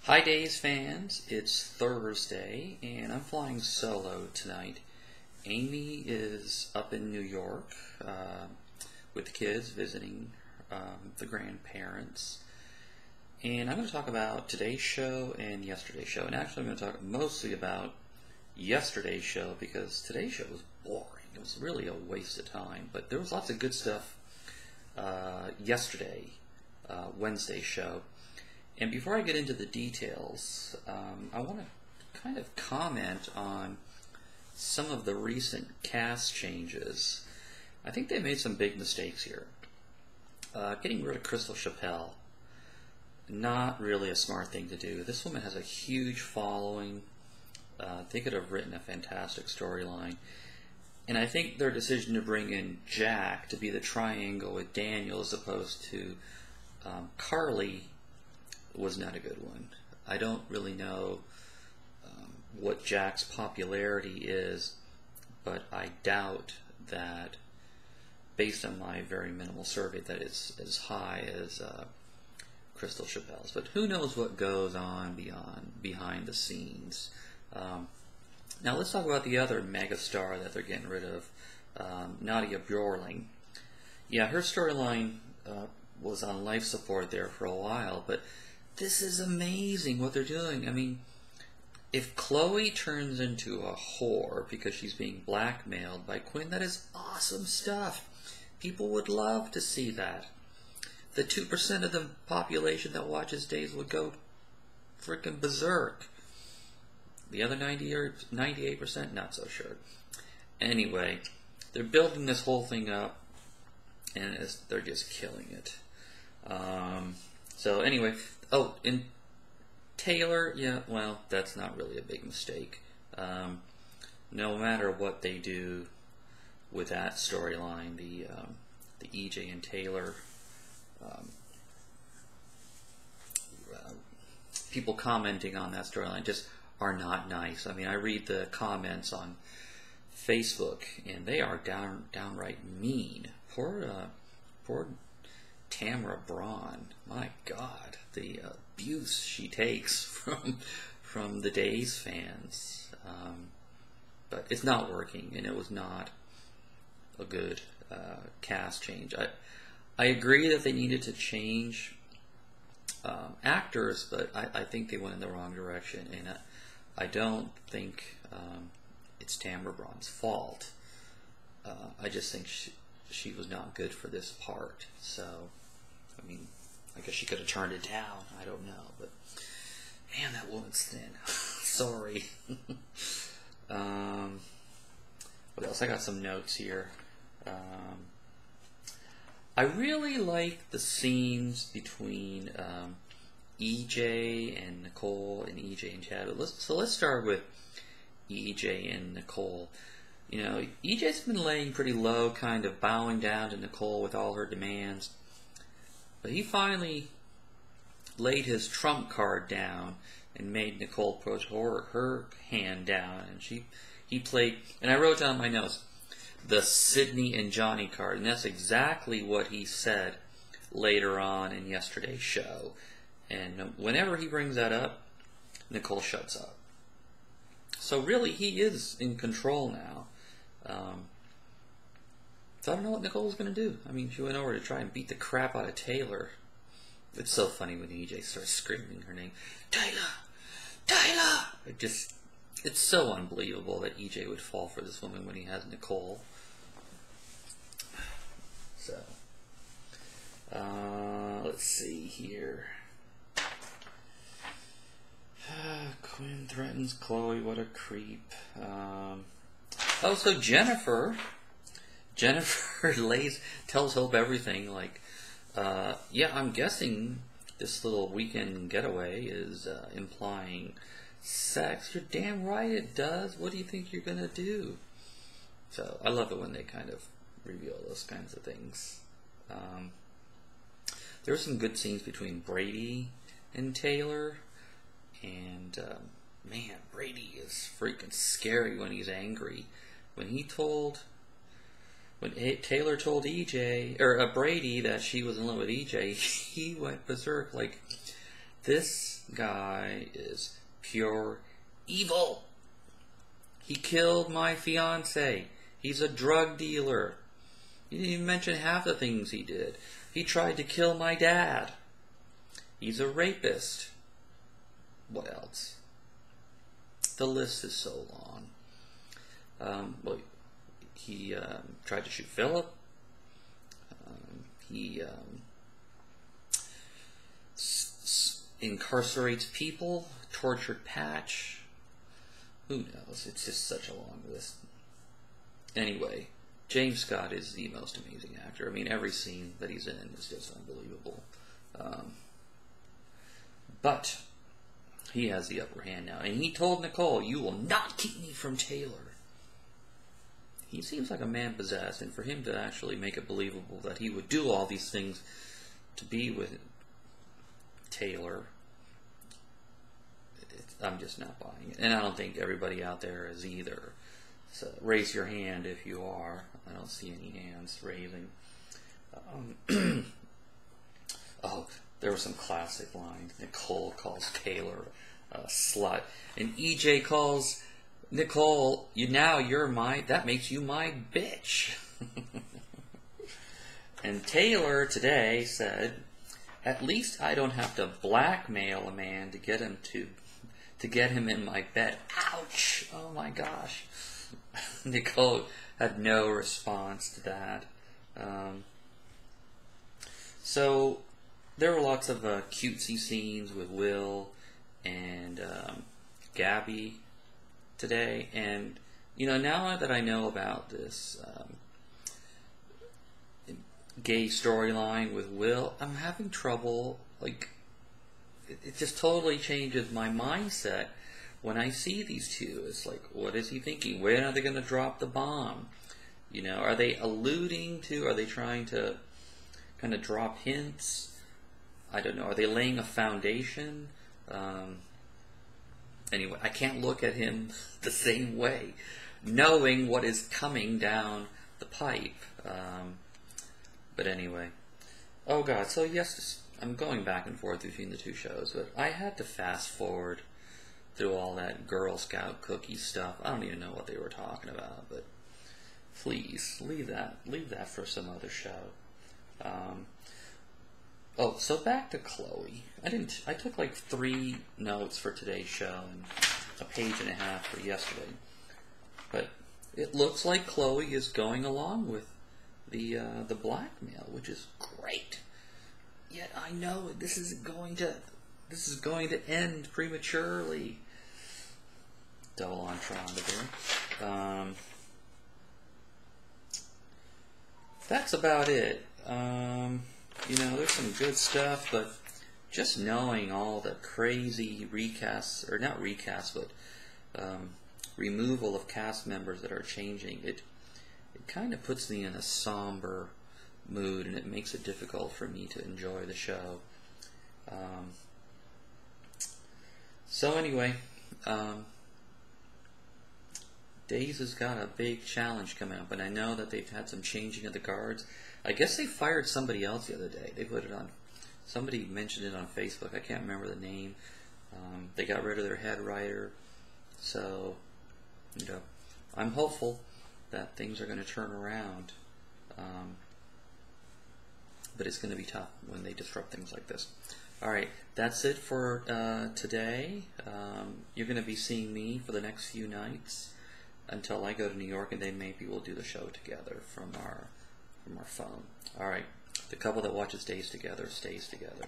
Hi Days fans, it's Thursday and I'm flying solo tonight. Amy is up in New York with the kids visiting the grandparents. And I'm going to talk about today's show and yesterday's show. And actually I'm going to talk mostly about yesterday's show because today's show was boring. It was really a waste of time. But there was lots of good stuff yesterday, Wednesday's show. And before I get into the details, I want to kind of comment on some of the recent cast changes. I think they made some big mistakes here. Getting rid of Crystal Chappelle, not really a smart thing to do. This woman has a huge following. They could have written a fantastic storyline. And I think their decision to bring in Jack to be the triangle with Daniel as opposed to Carly was not a good one. I don't really know what Jack's popularity is, but I doubt that, based on my very minimal survey, that it's as high as Crystal Chappelle's. But who knows what goes on behind the scenes. Now let's talk about the other megastar that they're getting rid of, Nadia Bjorling. Yeah, her storyline was on life support there for a while, but this is amazing what they're doing. I mean, if Chloe turns into a whore because she's being blackmailed by Quinn, that is awesome stuff. People would love to see that. The 2% of the population that watches Days would go freaking berserk. The other 90 or 98%, not so sure. Anyway, they're building this whole thing up, and they're just killing it. So anyway, oh, and Taylor, yeah, well, that's not really a big mistake. No matter what they do with that storyline, the EJ and Taylor, people commenting on that storyline just are not nice. I mean, I read the comments on Facebook, and they are downright mean. Poor Tamara Braun, my God, the abuse she takes from the Days fans. But it's not working, and it was not a good cast change. I agree that they needed to change actors, but I think they went in the wrong direction, and I don't think it's Tamara Braun's fault. I just think she was not good for this part. So, I mean, I guess she could have turned it down. I don't know, but man, that woman's thin. Sorry. What else? I got some notes here. I really like the scenes between EJ and Nicole and EJ and Chad. So let's start with EJ and Nicole. You know, EJ's been laying pretty low, kind of bowing down to Nicole with all her demands. But he finally laid his trump card down and made Nicole put her hand down. And he played, and I wrote down my notes, the Sydney and Johnny card. And that's exactly what he said later on in yesterday's show. And whenever he brings that up, Nicole shuts up. So really, he is in control now. So I don't know what Nicole's going to do. I mean, she went over to try and beat the crap out of Taylor. It's so funny when EJ starts screaming her name. Taylor! Taylor! It's so unbelievable that EJ would fall for this woman when he has Nicole. So, let's see here. Quinn threatens Chloe, what a creep. Oh, so Jennifer tells Hope everything, like, yeah, I'm guessing this little weekend getaway is implying sex. You're damn right it does. What do you think you're going to do? So I love it when they kind of reveal those kinds of things. There were some good scenes between Brady and Taylor. And, man, Brady is freaking scary when he's angry. When Taylor told EJ, or Brady, that she was in love with EJ, he went berserk. Like, This guy is pure evil. He killed my fiance. He's a drug dealer. He didn't even mention half the things he did. He tried to kill my dad. He's a rapist. What else? The list is so long. Well, he tried to shoot Philip. He incarcerates people, tortured Patch. Who knows? It's just such a long list. Anyway, James Scott is the most amazing actor. I mean, every scene that he's in is just unbelievable. But he has the upper hand now. And he told Nicole, "You will not keep me from Taylor." He seems like a man possessed, and for him to actually make it believable that he would do all these things to be with Taylor, I'm just not buying it. And I don't think everybody out there is either. So raise your hand if you are. I don't see any hands raising. Oh, there were some classic lines. Nicole calls Taylor a slut, and EJ calls Nicole, that makes you my bitch. And Taylor today said, "At least I don't have to blackmail a man to get him in my bed." Ouch! Oh my gosh. Nicole had no response to that. So there were lots of cutesy scenes with Will and Gabby today, and now that I know about this gay storyline with Will, I'm having trouble. Like, it just totally changes my mindset when I see these two. It's like, what is he thinking? When are they going to drop the bomb? Are they alluding to? Are they trying to kind of drop hints? I don't know. Are they laying a foundation? Anyway, I can't look at him the same way, knowing what is coming down the pipe. But anyway. Oh God, so yes, I'm going back and forth between the two shows, but I had to fast forward through all that Girl Scout cookie stuff. I don't even know what they were talking about, but please, leave that for some other show. Oh, so back to Chloe. I took like 3 notes for today's show and a page and a half for yesterday. But it looks like Chloe is going along with the blackmail, which is great. Yet I know this is going to end prematurely. Double entendre there. That's about it. There's some good stuff, but just knowing all the crazy recasts, or not recasts, but removal of cast members that are changing, it kind of puts me in a somber mood, and it makes it difficult for me to enjoy the show. So anyway, Days has got a big challenge coming up, and I know that they've had some changing of the guards. I guess they fired somebody else the other day. They put it on, somebody mentioned it on Facebook. I can't remember the name. They got rid of their head writer. So, I'm hopeful that things are going to turn around. But it's going to be tough when they disrupt things like this. Alright, that's it for today. You're going to be seeing me for the next few nights until I go to New York, and then maybe we'll do the show together from our phone. Alright, the couple that watches Days together stays together.